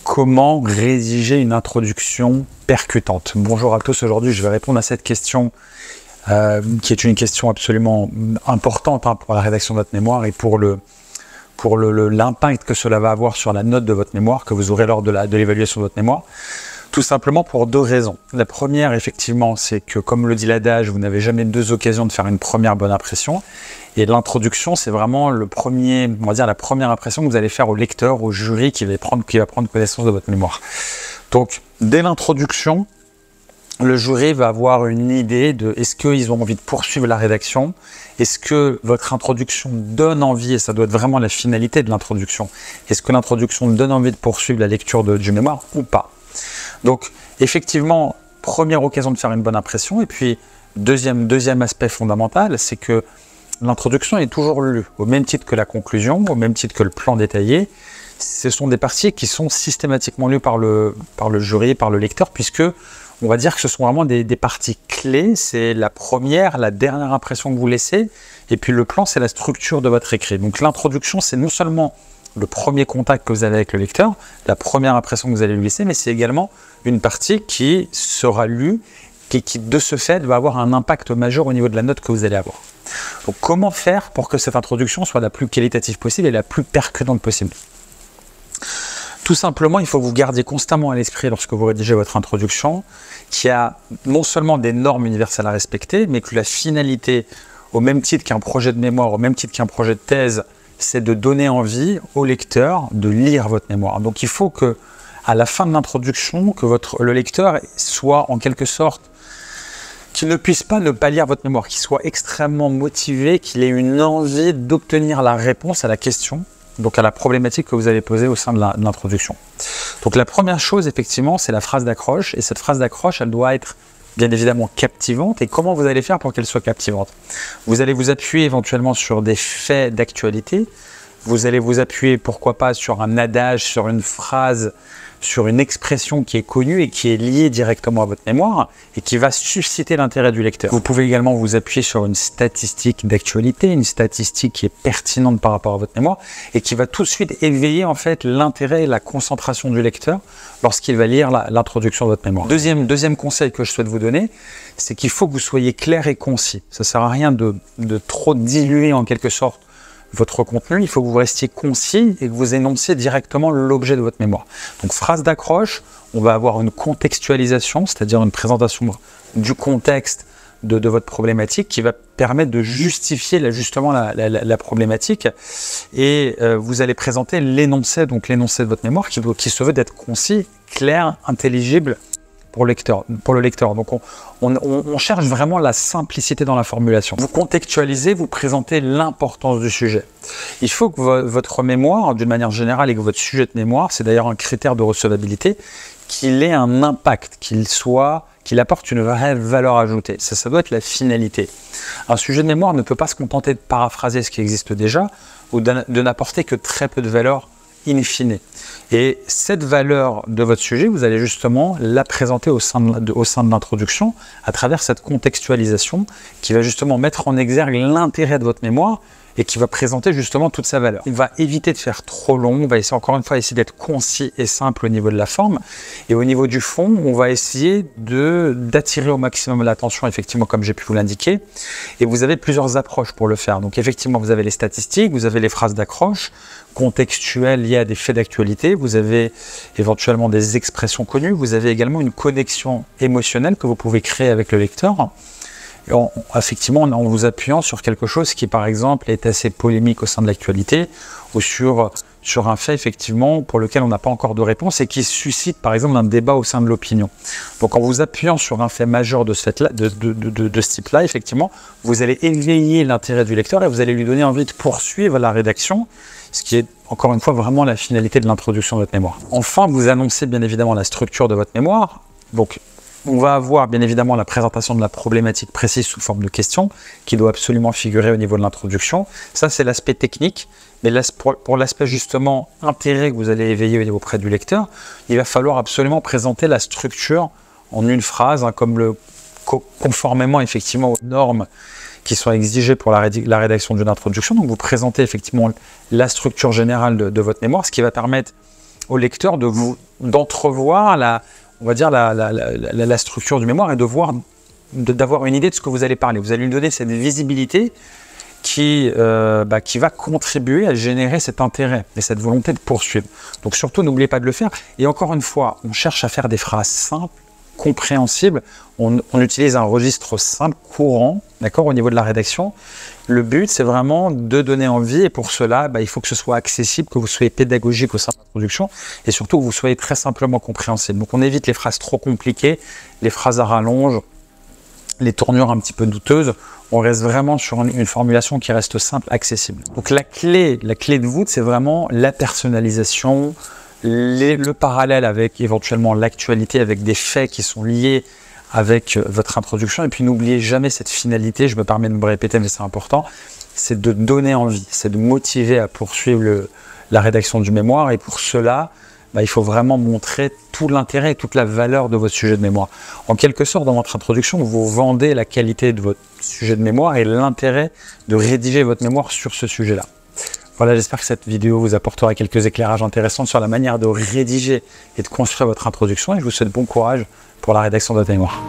Comment rédiger une introduction percutante? Bonjour à tous, aujourd'hui je vais répondre à cette question qui est une question absolument importante pour la rédaction de votre mémoire et pour l'impact que cela va avoir sur la note de votre mémoire que vous aurez lors de l'évaluation de votre mémoire. Tout simplement pour deux raisons. La première, effectivement, c'est que, comme le dit l'adage, vous n'avez jamais deux occasions de faire une première bonne impression. Et l'introduction, c'est vraiment la première impression que vous allez faire au lecteur, au jury qui va prendre connaissance de votre mémoire. Donc, dès l'introduction, le jury va avoir une idée de est-ce qu'ils ont envie de poursuivre la rédaction, est-ce que votre introduction donne envie, et ça doit être vraiment la finalité de l'introduction, est-ce que l'introduction donne envie de poursuivre la lecture du mémoire ou pas. Donc, effectivement, première occasion de faire une bonne impression. Et puis, deuxième aspect fondamental, c'est que l'introduction est toujours lue, au même titre que la conclusion, au même titre que le plan détaillé. Ce sont des parties qui sont systématiquement lues par le jury, par le lecteur, puisque on va dire que ce sont vraiment des parties clés. C'est la première, la dernière impression que vous laissez. Et puis, le plan, c'est la structure de votre écrit. Donc, l'introduction, c'est non seulement le premier contact que vous avez avec le lecteur, la première impression que vous allez lui laisser, mais c'est également une partie qui sera lue et qui, de ce fait, va avoir un impact majeur au niveau de la note que vous allez avoir. Donc, comment faire pour que cette introduction soit la plus qualitative possible et la plus percutante possible? Tout simplement, il faut que vous gardiez constamment à l'esprit, lorsque vous rédigez votre introduction, qu'il y a non seulement des normes universelles à respecter, mais que la finalité, au même titre qu'un projet de mémoire, au même titre qu'un projet de thèse, c'est de donner envie au lecteur de lire votre mémoire. Donc il faut que, à la fin de l'introduction, que le lecteur soit en quelque sorte, qu'il ne puisse pas ne pas lire votre mémoire, qu'il soit extrêmement motivé, qu'il ait une envie d'obtenir la réponse à la question, donc à la problématique que vous allez poser au sein de l'introduction. Donc la première chose, effectivement, c'est la phrase d'accroche, et cette phrase d'accroche, elle doit être bien évidemment captivante. Et comment vous allez faire pour qu'elle soit captivante? Vous allez vous appuyer éventuellement sur des faits d'actualité. Vous allez vous appuyer, pourquoi pas, sur un adage, sur une phrase, sur une expression qui est connue et qui est liée directement à votre mémoire et qui va susciter l'intérêt du lecteur. Vous pouvez également vous appuyer sur une statistique d'actualité, une statistique qui est pertinente par rapport à votre mémoire et qui va tout de suite éveiller en fait l'intérêt et la concentration du lecteur lorsqu'il va lire l'introduction de votre mémoire. Deuxième conseil que je souhaite vous donner, c'est qu'il faut que vous soyez clair et concis. Ça ne sert à rien de trop diluer en quelque sorte votre contenu, il faut que vous restiez concis et que vous énonciez directement l'objet de votre mémoire. Donc, phrase d'accroche, on va avoir une contextualisation, c'est-à-dire une présentation du contexte de votre problématique qui va permettre de justifier justement la problématique. Et vous allez présenter l'énoncé, donc l'énoncé de votre mémoire qui se veut d'être concis, clair, intelligible pour le lecteur. Donc on cherche vraiment la simplicité dans la formulation. Vous contextualisez, vous présentez l'importance du sujet. Il faut que votre mémoire, d'une manière générale, et que votre sujet de mémoire, c'est d'ailleurs un critère de recevabilité, qu'il ait un impact, qu'il apporte une vraie valeur ajoutée. Ça doit être la finalité. Un sujet de mémoire ne peut pas se contenter de paraphraser ce qui existe déjà ou de n'apporter que très peu de valeur in fine. Et cette valeur de votre sujet, vous allez justement la présenter au sein de l'introduction à travers cette contextualisation qui va justement mettre en exergue l'intérêt de votre mémoire et qui va présenter justement toute sa valeur. Il va éviter de faire trop long, on va essayer encore une fois d'être concis et simple au niveau de la forme. Et au niveau du fond, on va essayer d'attirer au maximum l'attention, effectivement, comme j'ai pu vous l'indiquer. Et vous avez plusieurs approches pour le faire. Donc effectivement, vous avez les statistiques, vous avez les phrases d'accroche contextuelles liées à des faits d'actualité, vous avez éventuellement des expressions connues, vous avez également une connexion émotionnelle que vous pouvez créer avec le lecteur. Effectivement, en vous appuyant sur quelque chose qui, par exemple, est assez polémique au sein de l'actualité ou sur un fait, effectivement, pour lequel on n'a pas encore de réponse et qui suscite, par exemple, un débat au sein de l'opinion. Donc, en vous appuyant sur un fait majeur de ce type-là, effectivement, vous allez éveiller l'intérêt du lecteur et vous allez lui donner envie de poursuivre la rédaction, ce qui est, encore une fois, vraiment la finalité de l'introduction de votre mémoire. Enfin, vous annoncez, bien évidemment, la structure de votre mémoire. Donc, on va avoir bien évidemment la présentation de la problématique précise sous forme de questions qui doit absolument figurer au niveau de l'introduction. Ça, c'est l'aspect technique. Mais pour l'aspect justement intérêt que vous allez éveiller auprès du lecteur, il va falloir absolument présenter la structure en une phrase, conformément effectivement aux normes qui sont exigées pour la rédaction d'une introduction. Donc vous présentez effectivement la structure générale de votre mémoire, ce qui va permettre au lecteur d'entrevoir on va dire la structure du mémoire et d'avoir une idée de ce que vous allez parler. Vous allez lui donner cette visibilité qui va contribuer à générer cet intérêt et cette volonté de poursuivre. Donc surtout, n'oubliez pas de le faire. Et encore une fois, on cherche à faire des phrases simples, compréhensibles. On utilise un registre simple, courant, d'accord, au niveau de la rédaction. Le but, c'est vraiment de donner envie. Et pour cela, il faut que ce soit accessible, que vous soyez pédagogique au sein de l'introduction et surtout que vous soyez très simplement compréhensible. Donc on évite les phrases trop compliquées, les phrases à rallonge, les tournures un petit peu douteuses. On reste vraiment sur une formulation qui reste simple, accessible. Donc la clé de voûte, c'est vraiment la personnalisation, le parallèle avec éventuellement l'actualité, avec des faits qui sont liés avec votre introduction. Et puis n'oubliez jamais cette finalité, je me permets de me répéter, mais c'est important, c'est de donner envie, c'est de motiver à poursuivre la rédaction du mémoire. Et pour cela, il faut vraiment montrer tout l'intérêt et toute la valeur de votre sujet de mémoire. En quelque sorte, dans votre introduction, vous vendez la qualité de votre sujet de mémoire et l'intérêt de rédiger votre mémoire sur ce sujet-là. Voilà, j'espère que cette vidéo vous apportera quelques éclairages intéressants sur la manière de rédiger et de construire votre introduction. Et je vous souhaite bon courage pour la rédaction de votre mémoire.